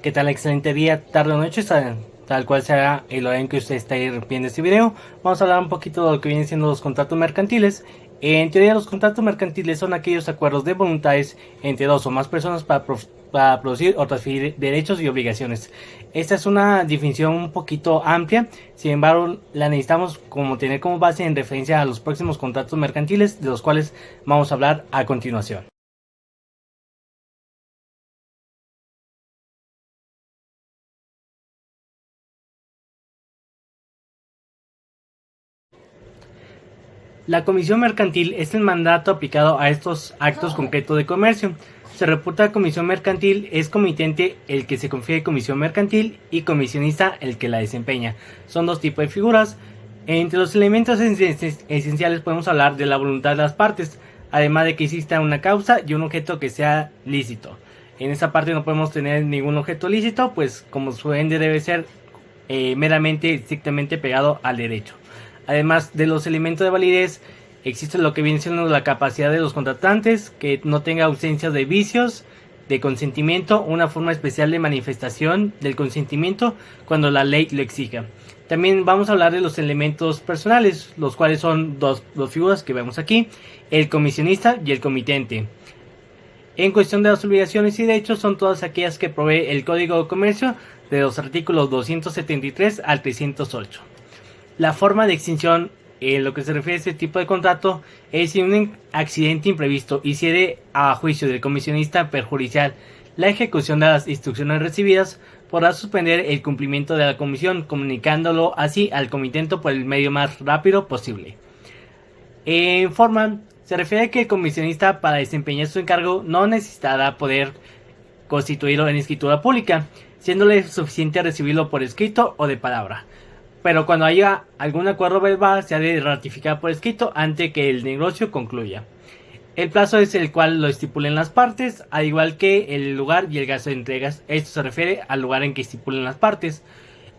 ¿Qué tal? Excelente día, tarde o noche, tal cual sea el horario en que usted está viendo este video. Vamos a hablar un poquito de lo que vienen siendo los contratos mercantiles. En teoría, los contratos mercantiles son aquellos acuerdos de voluntades entre dos o más personas para producir o transferir derechos y obligaciones. Esta es una definición un poquito amplia, sin embargo la necesitamos como tener como base en referencia a los próximos contratos mercantiles, de los cuales vamos a hablar a continuación. La comisión mercantil es el mandato aplicado a estos actos concretos de comercio. Se reputa comisión mercantil es comitente el que se confiere comisión mercantil y comisionista el que la desempeña. Son dos tipos de figuras. Entre los elementos esenciales podemos hablar de la voluntad de las partes, además de que exista una causa y un objeto que sea lícito. En esa parte no podemos tener ningún objeto lícito, pues como su ende debe ser meramente estrictamente pegado al derecho. Además de los elementos de validez, existe lo que viene siendo la capacidad de los contratantes, que no tenga ausencia de vicios, de consentimiento, una forma especial de manifestación del consentimiento cuando la ley lo exija. También vamos a hablar de los elementos personales, los cuales son dos figuras que vemos aquí, el comisionista y el comitente. En cuestión de las obligaciones y derechos, son todas aquellas que provee el Código de Comercio de los artículos 273 al 308. La forma de extinción en lo que se refiere a este tipo de contrato es si un accidente imprevisto hiciere a juicio del comisionista perjudicial la ejecución de las instrucciones recibidas, podrá suspender el cumplimiento de la comisión, comunicándolo así al comitente por el medio más rápido posible. En forma, se refiere a que el comisionista para desempeñar su encargo no necesitará poder constituirlo en escritura pública, siéndole suficiente recibirlo por escrito o de palabra. Pero cuando haya algún acuerdo verbal se ha de ratificar por escrito antes que el negocio concluya. El plazo es el cual lo estipulen las partes, al igual que el lugar y el gasto de entregas. Esto se refiere al lugar en que estipulen las partes.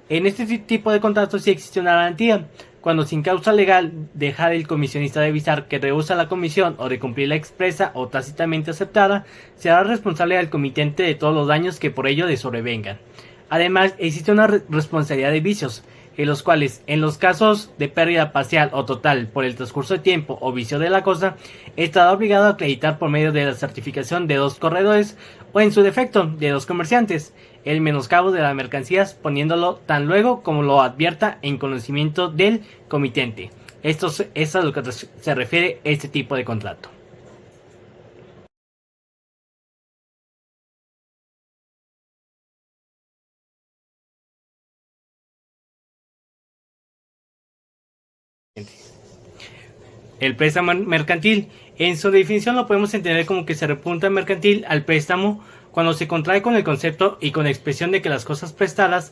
En este tipo de contratos sí existe una garantía. Cuando sin causa legal dejar el comisionista de avisar que rehúsa la comisión o de cumplir la expresa o tácitamente aceptada, será responsable al comitente de todos los daños que por ello le sobrevengan. Además, existe una responsabilidad de vicios, en los cuales, en los casos de pérdida parcial o total por el transcurso de tiempo o vicio de la cosa, estará obligado a acreditar por medio de la certificación de dos corredores o en su defecto de dos comerciantes el menoscabo de las mercancías, poniéndolo tan luego como lo advierta en conocimiento del comitente. Esto es a lo que se refiere este tipo de contrato. El préstamo mercantil, en su definición lo podemos entender como que se repunta mercantil al préstamo cuando se contrae con el concepto y con la expresión de que las cosas prestadas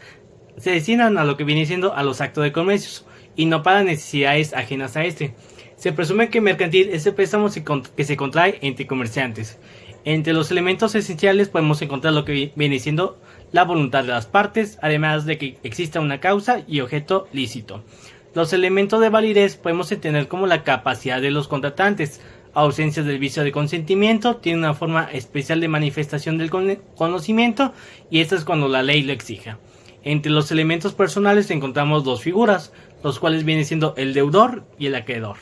se destinan a lo que viene siendo a los actos de comercio y no para necesidades ajenas a este. Se presume que mercantil es el préstamo que se contrae entre comerciantes. Entre los elementos esenciales podemos encontrar lo que viene siendo la voluntad de las partes, además de que exista una causa y objeto lícito. Los elementos de validez podemos entender como la capacidad de los contratantes, ausencia del vicio de consentimiento, tiene una forma especial de manifestación del conocimiento y esto es cuando la ley lo exija. Entre los elementos personales encontramos dos figuras, los cuales vienen siendo el deudor y el acreedor.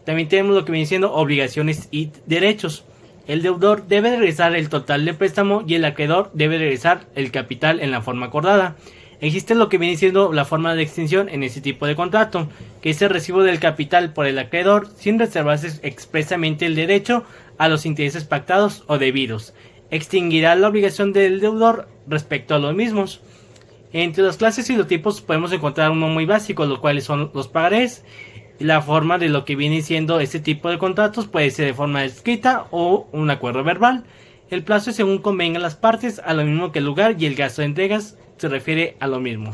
También tenemos lo que viene siendo obligaciones y derechos. El deudor debe regresar el total del préstamo y el acreedor debe regresar el capital en la forma acordada. Existe lo que viene siendo la forma de extinción en este tipo de contrato, que es el recibo del capital por el acreedor sin reservarse expresamente el derecho a los intereses pactados o debidos. Extinguirá la obligación del deudor respecto a los mismos. Entre las clases y los tipos podemos encontrar uno muy básico, los cuales son los pagarés. La forma de lo que viene siendo este tipo de contratos puede ser de forma escrita o un acuerdo verbal. El plazo es según convengan las partes, a lo mismo que el lugar y el gasto de entregas se refiere a lo mismo,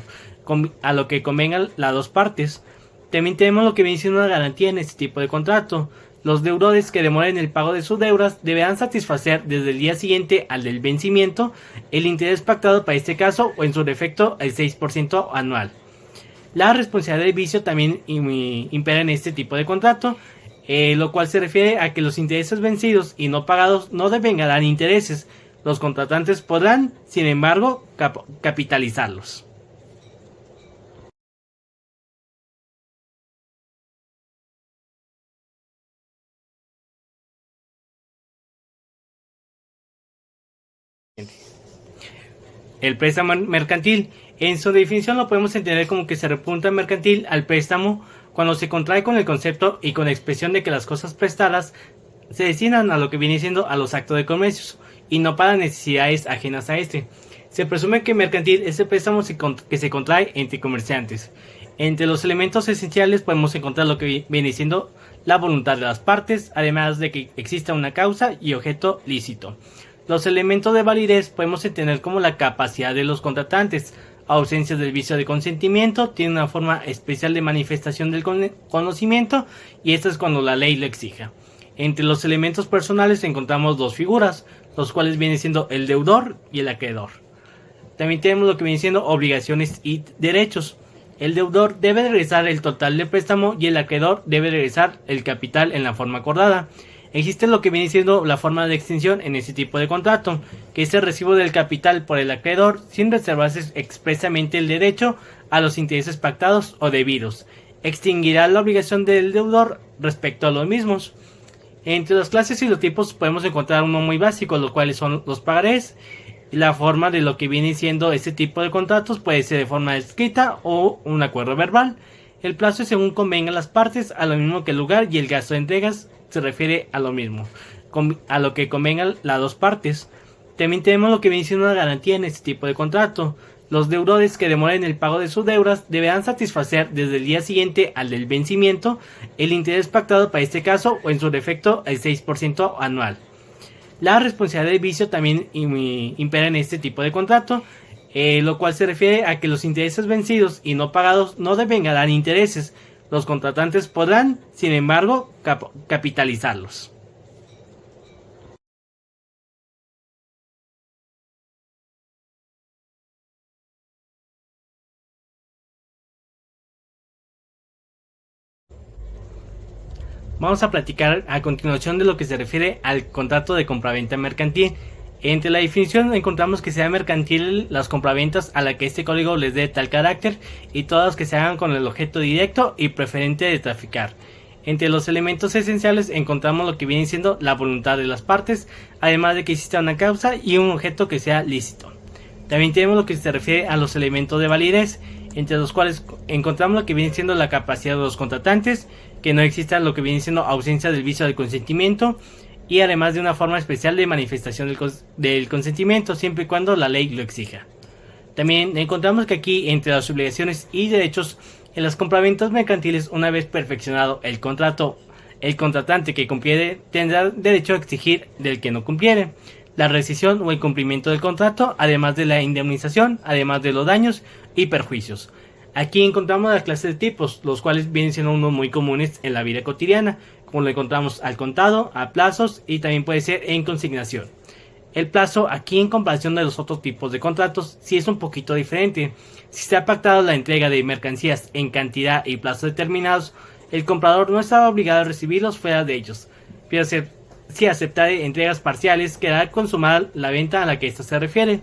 a lo que convengan las dos partes. También tenemos lo que viene siendo una garantía en este tipo de contrato. Los deudores que demoren el pago de sus deudas deberán satisfacer desde el día siguiente al del vencimiento el interés pactado para este caso o en su defecto el 6% anual. La responsabilidad de vicio también impera en este tipo de contrato, lo cual se refiere a que los intereses vencidos y no pagados no devengarán intereses, los contratantes podrán, sin embargo, capitalizarlos. El préstamo mercantil, en su definición lo podemos entender como que se repunta mercantil al préstamo cuando se contrae con el concepto y con la expresión de que las cosas prestadas se destinan a lo que viene siendo a los actos de comercio y no para necesidades ajenas a este. Se presume que mercantil es el préstamo que se contrae entre comerciantes. Entre los elementos esenciales podemos encontrar lo que viene siendo la voluntad de las partes, además de que exista una causa y objeto lícito. Los elementos de validez podemos entender como la capacidad de los contratantes. Ausencia del vicio de consentimiento, tiene una forma especial de manifestación del conocimiento y esto es cuando la ley lo exija. Entre los elementos personales encontramos dos figuras, los cuales vienen siendo el deudor y el acreedor. También tenemos lo que vienen siendo obligaciones y derechos. El deudor debe regresar el total del préstamo y el acreedor debe regresar el capital en la forma acordada. Existe lo que viene siendo la forma de extinción en ese tipo de contrato, que es el recibo del capital por el acreedor sin reservarse expresamente el derecho a los intereses pactados o debidos. Extinguirá la obligación del deudor respecto a los mismos. Entre las clases y los tipos podemos encontrar uno muy básico, los cuales son los pagarés. La forma de lo que viene siendo este tipo de contratos puede ser de forma escrita o un acuerdo verbal. El plazo es según convengan las partes, a lo mismo que el lugar, y el gasto de entregas se refiere a lo mismo, a lo que convengan las dos partes. También tenemos lo que viene siendo una garantía en este tipo de contrato. Los deudores que demoren el pago de sus deudas deberán satisfacer desde el día siguiente al del vencimiento el interés pactado para este caso o en su defecto el 6% anual. La responsabilidad del vicio también impera en este tipo de contrato, lo cual se refiere a que los intereses vencidos y no pagados no devengarán intereses. Los contratantes podrán, sin embargo, capitalizarlos. Vamos a platicar a continuación de lo que se refiere al contrato de compraventa mercantil. Entre la definición encontramos que sea mercantil las compraventas a la que este código les dé tal carácter y todas que se hagan con el objeto directo y preferente de traficar. Entre los elementos esenciales encontramos lo que viene siendo la voluntad de las partes, además de que exista una causa y un objeto que sea lícito. También tenemos lo que se refiere a los elementos de validez, entre los cuales encontramos lo que viene siendo la capacidad de los contratantes, que no exista lo que viene siendo ausencia del vicio de consentimiento, y además de una forma especial de manifestación del consentimiento, siempre y cuando la ley lo exija. También encontramos que aquí, entre las obligaciones y derechos, en las compraventas mercantiles, una vez perfeccionado el contrato, el contratante que cumpliere tendrá derecho a exigir del que no cumpliere la rescisión o el cumplimiento del contrato, además de la indemnización, además de los daños y perjuicios. Aquí encontramos las clases de tipos, los cuales vienen siendo unos muy comunes en la vida cotidiana, como lo encontramos al contado, a plazos y también puede ser en consignación. El plazo aquí, en comparación de los otros tipos de contratos, sí es un poquito diferente. Si se ha pactado la entrega de mercancías en cantidad y plazos determinados, el comprador no estaba obligado a recibirlos fuera de ellos. Pero si aceptar entregas parciales, quedará consumada la venta a la que ésta se refiere.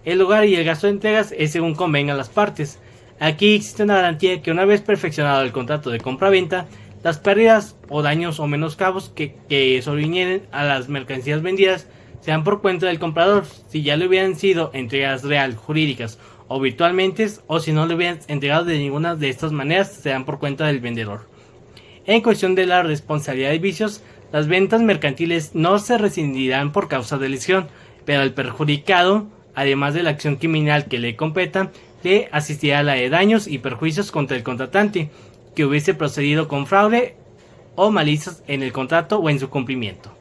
El lugar y el gasto de entregas es según convengan las partes. Aquí existe una garantía que una vez perfeccionado el contrato de compra-venta, las pérdidas o daños o menoscabos que sobrevinieren a las mercancías vendidas sean por cuenta del comprador, si ya le hubieran sido entregadas real, jurídicas o virtualmente, o si no le hubieran entregado de ninguna de estas maneras, serán por cuenta del vendedor. En cuestión de la responsabilidad de vicios, las ventas mercantiles no se rescindirán por causa de lesión, pero el perjudicado, además de la acción criminal que le competa, le asistirá a la de daños y perjuicios contra el contratante, que hubiese procedido con fraude o malicias en el contrato o en su cumplimiento.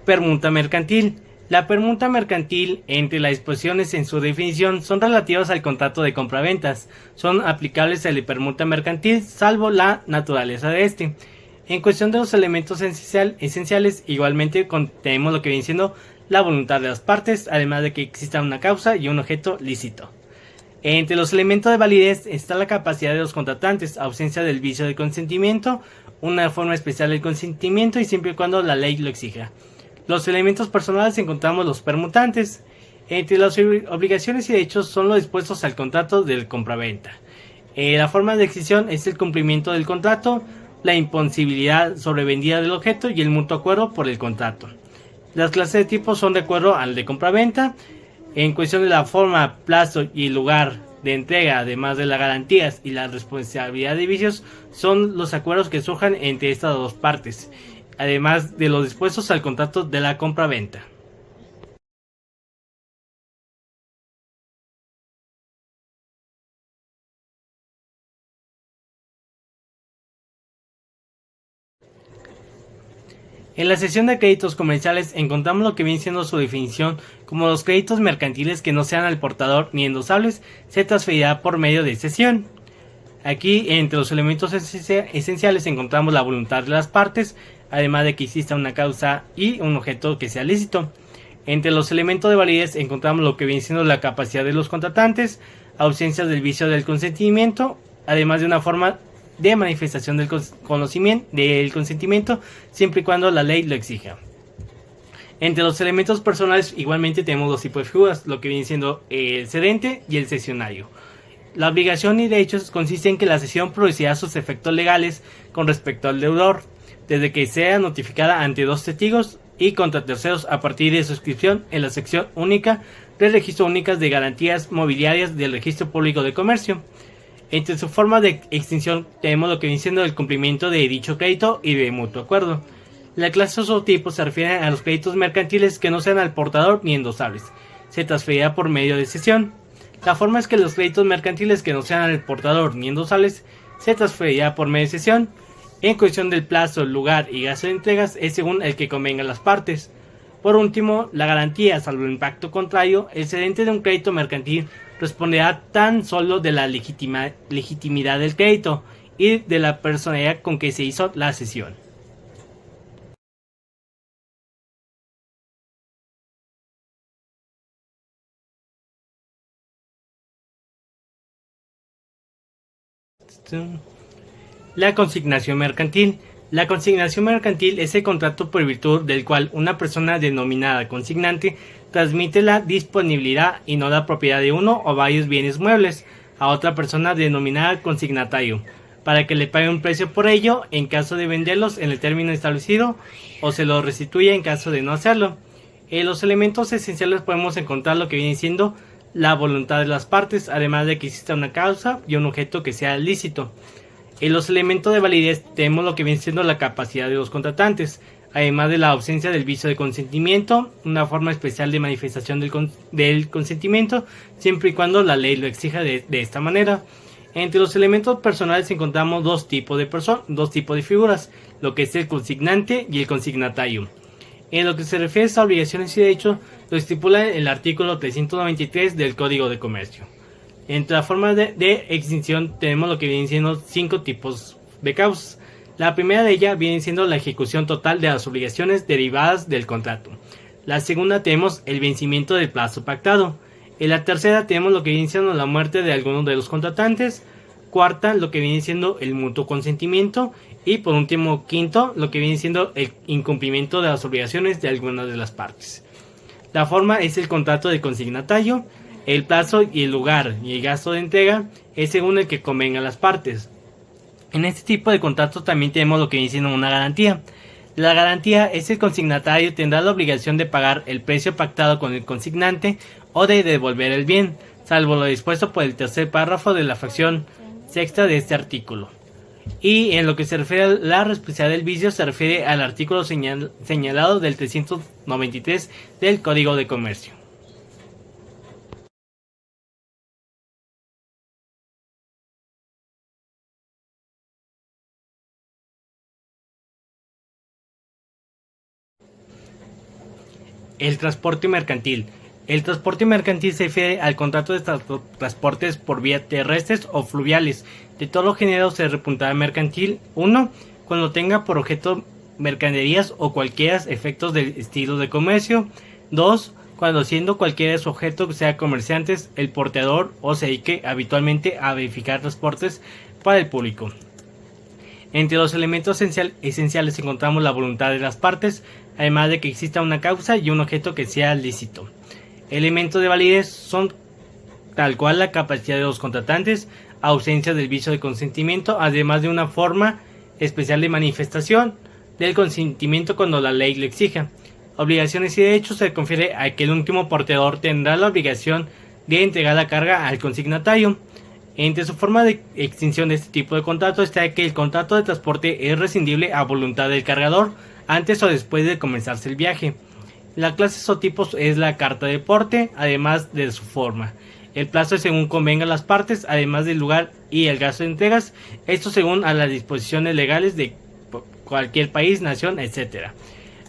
Permuta mercantil. La permuta mercantil, entre las disposiciones en su definición, son relativas al contrato de compraventas. Son aplicables a la permuta mercantil, salvo la naturaleza de este. En cuestión de los elementos esenciales, igualmente tenemos lo que viene siendo la voluntad de las partes, además de que exista una causa y un objeto lícito. Entre los elementos de validez está la capacidad de los contratantes, ausencia del vicio de consentimiento, una forma especial del consentimiento y siempre y cuando la ley lo exija. Los elementos personales encontramos los permutantes. Entre las obligaciones y derechos son los dispuestos al contrato del compraventa. La forma de exención es el cumplimiento del contrato, la imposibilidad sobrevendida del objeto y el mutuo acuerdo por el contrato. Las clases de tipos son de acuerdo al de compraventa. En cuestión de la forma, plazo y lugar de entrega, además de las garantías y la responsabilidad de vicios, son los acuerdos que surjan entre estas dos partes, además de los dispuestos al contrato de la compraventa. En la sección de créditos comerciales encontramos lo que viene siendo su definición como los créditos mercantiles que no sean al portador ni endosables se transferirá por medio de cesión. Aquí entre los elementos esenciales encontramos la voluntad de las partes, además de que exista una causa y un objeto que sea lícito. Entre los elementos de validez encontramos lo que viene siendo la capacidad de los contratantes, ausencia del vicio del consentimiento, además de una forma de manifestación del consentimiento siempre y cuando la ley lo exija. Entre los elementos personales igualmente tenemos dos tipos de figuras, lo que viene siendo el cedente y el cesionario. La obligación y derechos consiste en que la cesión producirá sus efectos legales con respecto al deudor, desde que sea notificada ante dos testigos y contra terceros a partir de su inscripción en la sección única del Registro Únicas de Garantías Mobiliarias del Registro Público de Comercio. Entre su forma de extinción tenemos lo que viene siendo el cumplimiento de dicho crédito y de mutuo acuerdo. La clase o tipo se refiere a los créditos mercantiles que no sean al portador ni endosables. Se transferirá por medio de cesión. La forma es que los créditos mercantiles que no sean al portador ni endosables se transferirá por medio de cesión. En cuestión del plazo, lugar y gasto de entregas es según el que convenga a las partes. Por último, la garantía, salvo el impacto contrario, el cedente de un crédito mercantil responderá tan solo de la legitimidad del crédito y de la personalidad con que se hizo la cesión. La consignación mercantil. La consignación mercantil es el contrato por virtud del cual una persona denominada consignante transmite la disponibilidad y no la propiedad de uno o varios bienes muebles a otra persona denominada consignatario, para que le pague un precio por ello en caso de venderlos en el término establecido o se los restituya en caso de no hacerlo. En los elementos esenciales podemos encontrar lo que viene siendo la voluntad de las partes, además de que exista una causa y un objeto que sea lícito. En los elementos de validez tenemos lo que viene siendo la capacidad de los contratantes, además de la ausencia del vicio de consentimiento, una forma especial de manifestación del consentimiento, siempre y cuando la ley lo exija de esta manera. Entre los elementos personales encontramos dos tipos de figuras, lo que es el consignante y el consignatario. En lo que se refiere a obligaciones y derechos, lo estipula el artículo 393 del Código de Comercio. Entre las formas de extinción tenemos lo que vienen siendo 5 tipos de causas. La primera de ellas viene siendo la ejecución total de las obligaciones derivadas del contrato. La segunda tenemos el vencimiento del plazo pactado. En la tercera tenemos lo que viene siendo la muerte de alguno de los contratantes. Cuarta, lo que viene siendo el mutuo consentimiento. Y por último, quinto, lo que viene siendo el incumplimiento de las obligaciones de alguna de las partes. La forma es el contrato de consignatario. El plazo y el lugar y el gasto de entrega es según el que convenga a las partes. En este tipo de contratos también tenemos lo que viene siendo una garantía. La garantía es el consignatario tendrá la obligación de pagar el precio pactado con el consignante o de devolver el bien, salvo lo dispuesto por el tercer párrafo de la fracción sexta de este artículo. Y en lo que se refiere a la responsabilidad del vicio se refiere al artículo señalado del 393 del Código de Comercio. El transporte mercantil. El transporte mercantil se refiere al contrato de transportes por vía terrestres o fluviales. De todo lo generado se repuntará mercantil 1. Cuando tenga por objeto mercaderías o cualquiera efectos del estilo de comercio. 2. Cuando siendo cualquiera de su objeto, sea comerciantes, el porteador o se dedique habitualmente a verificar transportes para el público. Entre los elementos esenciales encontramos la voluntad de las partes, además de que exista una causa y un objeto que sea lícito. Elementos de validez son tal cual la capacidad de los contratantes, ausencia del vicio de consentimiento, además de una forma especial de manifestación del consentimiento cuando la ley lo exija. Obligaciones y derechos se confiere a que el último portador tendrá la obligación de entregar la carga al consignatario. Entre su forma de extinción de este tipo de contrato está que el contrato de transporte es rescindible a voluntad del cargador antes o después de comenzarse el viaje. La clase o tipos es la carta de porte, además de su forma. El plazo es según convenga a las partes, además del lugar y el gasto de entregas, esto según a las disposiciones legales de cualquier país, nación, etc.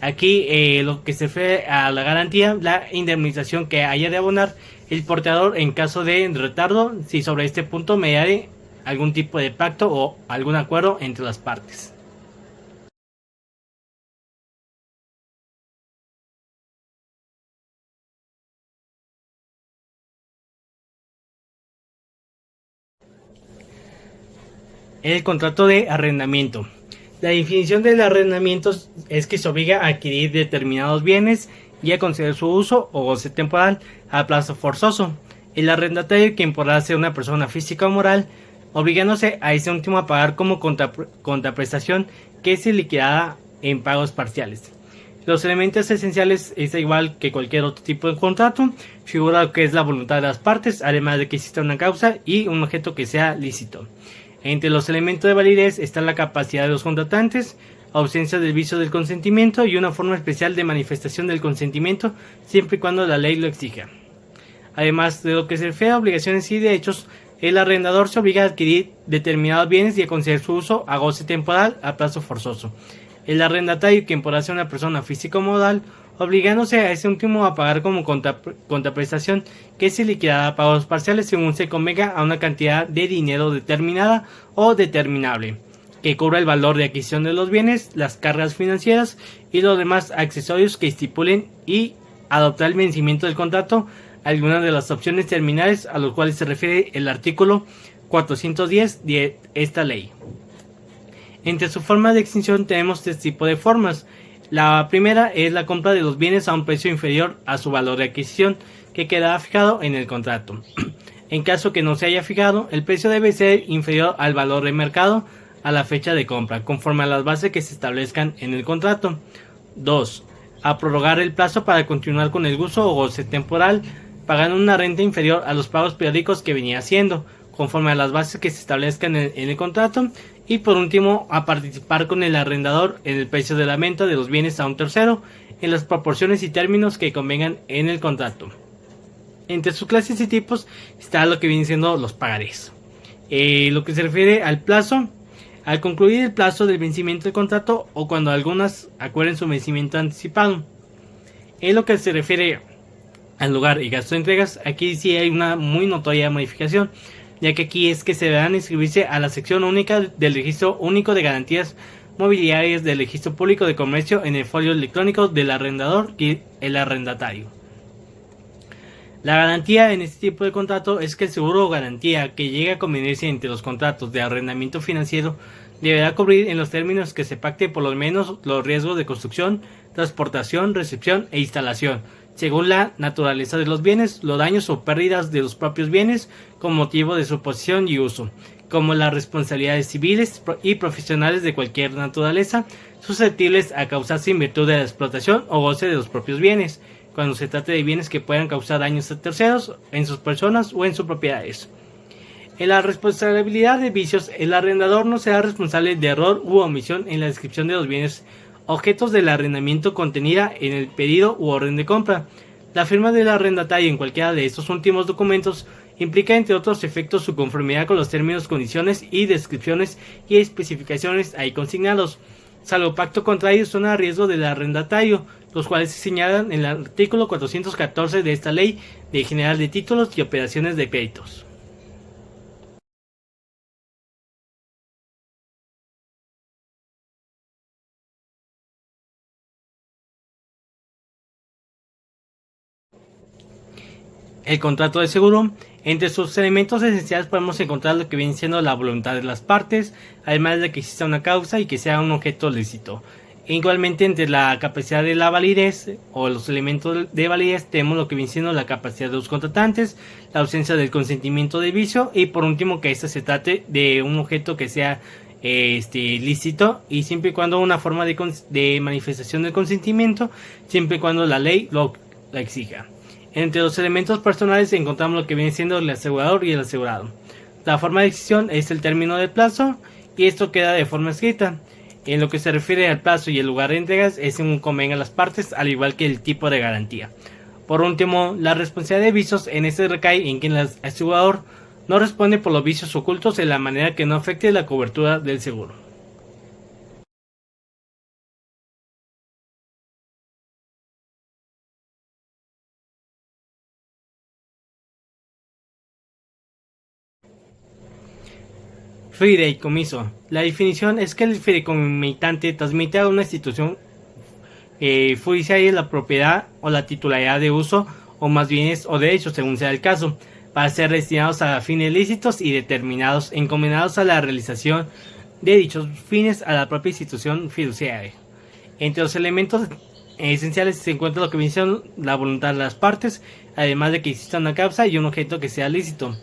Aquí lo que se refiere a la garantía, la indemnización que haya de abonar el portador en caso de retardo, si sobre este punto mediare algún tipo de pacto o algún acuerdo entre las partes. El contrato de arrendamiento. La definición del arrendamiento es que se obliga a adquirir determinados bienes y a conceder su uso o goce temporal a plazo forzoso. El arrendatario, quien podrá ser una persona física o moral, obligándose a ese último a pagar como contraprestación que es liquidada en pagos parciales. Los elementos esenciales es igual que cualquier otro tipo de contrato, figura lo que es la voluntad de las partes, además de que exista una causa y un objeto que sea lícito. Entre los elementos de validez está la capacidad de los contratantes, ausencia del vicio del consentimiento y una forma especial de manifestación del consentimiento siempre y cuando la ley lo exija. Además de lo que se refiere a obligaciones y derechos, el arrendador se obliga a adquirir determinados bienes y a conceder su uso a goce temporal a plazo forzoso. El arrendatario, quien podrá ser una persona física o moral, obligándose a ese último a pagar como contraprestación que se liquidará a pagos parciales según se convenga a una cantidad de dinero determinada o determinable, que cubra el valor de adquisición de los bienes, las cargas financieras y los demás accesorios que estipulen y adoptar el vencimiento del contrato algunas de las opciones terminales a los cuales se refiere el artículo 410 de esta ley. Entre su forma de extinción tenemos este tipo de formas. La primera es la compra de los bienes a un precio inferior a su valor de adquisición, que quedará fijado en el contrato. En caso que no se haya fijado, el precio debe ser inferior al valor de mercado a la fecha de compra, conforme a las bases que se establezcan en el contrato. 2. A prorrogar el plazo para continuar con el uso o goce temporal, pagando una renta inferior a los pagos periódicos que venía haciendo, conforme a las bases que se establezcan en el contrato. Y por último, a participar con el arrendador en el precio de la venta de los bienes a un tercero, en las proporciones y términos que convengan en el contrato. Entre sus clases y tipos está lo que vienen siendo los pagarés. Lo que se refiere al plazo, al concluir el plazo del vencimiento del contrato o cuando algunas acuerden su vencimiento anticipado. En lo que se refiere al lugar y gasto de entregas, aquí sí hay una muy notoria modificación, ya que aquí es que se deberán inscribirse a la sección única del Registro Único de Garantías Mobiliarias del Registro Público de Comercio en el folio electrónico del arrendador y el arrendatario. La garantía en este tipo de contrato es que el seguro o garantía que llegue a convenirse entre los contratos de arrendamiento financiero deberá cubrir en los términos que se pacte por lo menos los riesgos de construcción, transportación, recepción e instalación, según la naturaleza de los bienes, los daños o pérdidas de los propios bienes con motivo de su posesión y uso, como las responsabilidades civiles y profesionales de cualquier naturaleza susceptibles a causarse en virtud de la explotación o goce de los propios bienes, cuando se trate de bienes que puedan causar daños a terceros en sus personas o en sus propiedades. En la responsabilidad de vicios, el arrendador no será responsable de error u omisión en la descripción de los bienes objetos del arrendamiento contenida en el pedido u orden de compra. La firma del arrendatario en cualquiera de estos últimos documentos implica entre otros efectos su conformidad con los términos, condiciones y descripciones y especificaciones ahí consignados, salvo pacto contrario son a riesgo del arrendatario, los cuales se señalan en el artículo 414 de esta ley de General de Títulos y Operaciones de Créditos. El contrato de seguro. Entre sus elementos esenciales podemos encontrar lo que viene siendo la voluntad de las partes, además de que exista una causa y que sea un objeto lícito. Igualmente, entre la capacidad de la validez o los elementos de validez tenemos lo que viene siendo la capacidad de los contratantes, la ausencia del consentimiento de vicio y por último que ésta se trate de un objeto que sea lícito y siempre y cuando una forma de manifestación del consentimiento, siempre y cuando la ley lo exija. Entre los elementos personales encontramos lo que viene siendo el asegurador y el asegurado. La forma de decisión es el término del plazo y esto queda de forma escrita. En lo que se refiere al plazo y el lugar de entregas es según convenga a las partes, al igual que el tipo de garantía. Por último, la responsabilidad de vicios en este recae en quien el asegurador no responde por los vicios ocultos de la manera que no afecte la cobertura del seguro. Fideicomiso. La definición es que el fideicomitante transmite a una institución judicial la propiedad o la titularidad de uso o más bienes o derechos según sea el caso, para ser destinados a fines lícitos y determinados, encomendados a la realización de dichos fines a la propia institución fiduciaria. Entre los elementos esenciales se encuentra lo que menciona la voluntad de las partes, además de que exista una causa y un objeto que sea lícito.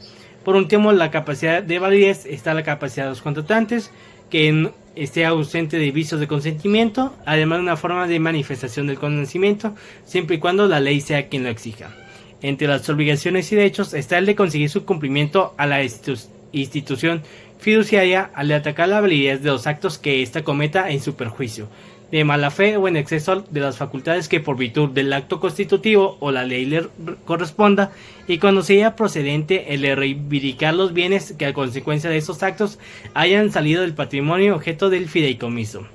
Por último, la capacidad de validez está la capacidad de los contratantes, que esté ausente de vicios de consentimiento, además de una forma de manifestación del conocimiento, siempre y cuando la ley sea quien lo exija. Entre las obligaciones y derechos está el de conseguir su cumplimiento a la institución fiduciaria al de atacar la validez de los actos que ésta cometa en su perjuicio, de mala fe o en exceso de las facultades que por virtud del acto constitutivo o la ley le corresponda, y cuando sea procedente el de reivindicar los bienes que a consecuencia de esos actos hayan salido del patrimonio objeto del fideicomiso.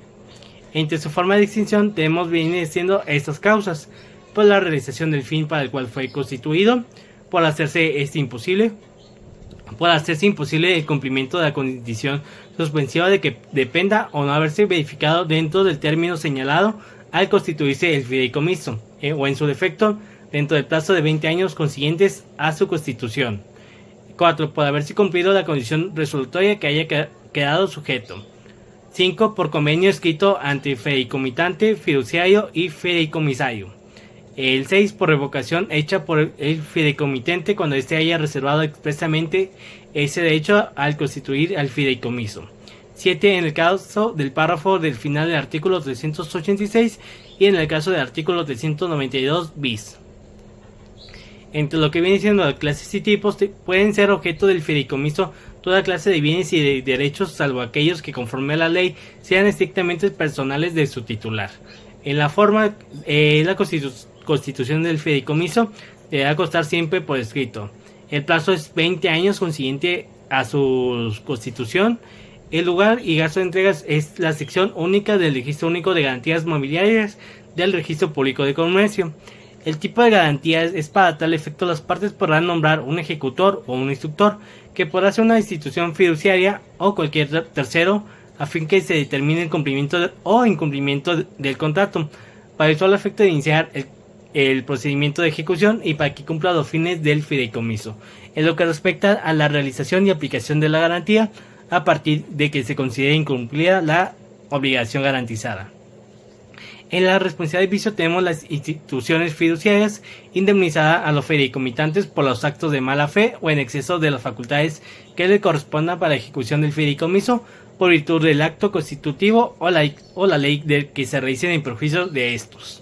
Entre su forma de extinción tenemos viene siendo estas causas: por la realización del fin para el cual fue constituido, por hacerse imposible el cumplimiento de la condición suspensiva de que dependa o no haberse verificado dentro del término señalado al constituirse el fideicomiso, o en su defecto, dentro del plazo de 20 años consiguientes a su constitución. 4. Por haberse cumplido la condición resolutoria que haya quedado sujeto. 5. Por convenio escrito ante fideicomitante, fiduciario y fideicomisario. El 6. Por revocación hecha por el fideicomitente cuando éste haya reservado expresamente ese derecho al constituir al fideicomiso. 7. En el caso del párrafo del final del artículo 386 y en el caso del artículo 392 bis. Entre lo que viene siendo las clases y tipos, pueden ser objeto del fideicomiso toda clase de bienes y de derechos, salvo aquellos que conforme a la ley sean estrictamente personales de su titular. En la forma, la constitución del fideicomiso deberá constar siempre por escrito. El plazo es 20 años consiguiente a su constitución. El lugar y gasto de entregas es la sección única del Registro Único de Garantías Mobiliarias del Registro Público de Comercio. El tipo de garantías es para tal efecto las partes podrán nombrar un ejecutor o un instructor, que podrá ser una institución fiduciaria o cualquier tercero, a fin que se determine el cumplimiento o incumplimiento del contrato, para el solo efecto de iniciar el procedimiento de ejecución y para que cumpla los fines del fideicomiso, en lo que respecta a la realización y aplicación de la garantía, a partir de que se considere incumplida la obligación garantizada. En la responsabilidad de vicio tenemos las instituciones fiduciarias indemnizadas a los fideicomitantes por los actos de mala fe o en exceso de las facultades que le correspondan para la ejecución del fideicomiso por virtud del acto constitutivo o la ley que se realicen en perjuicio de estos.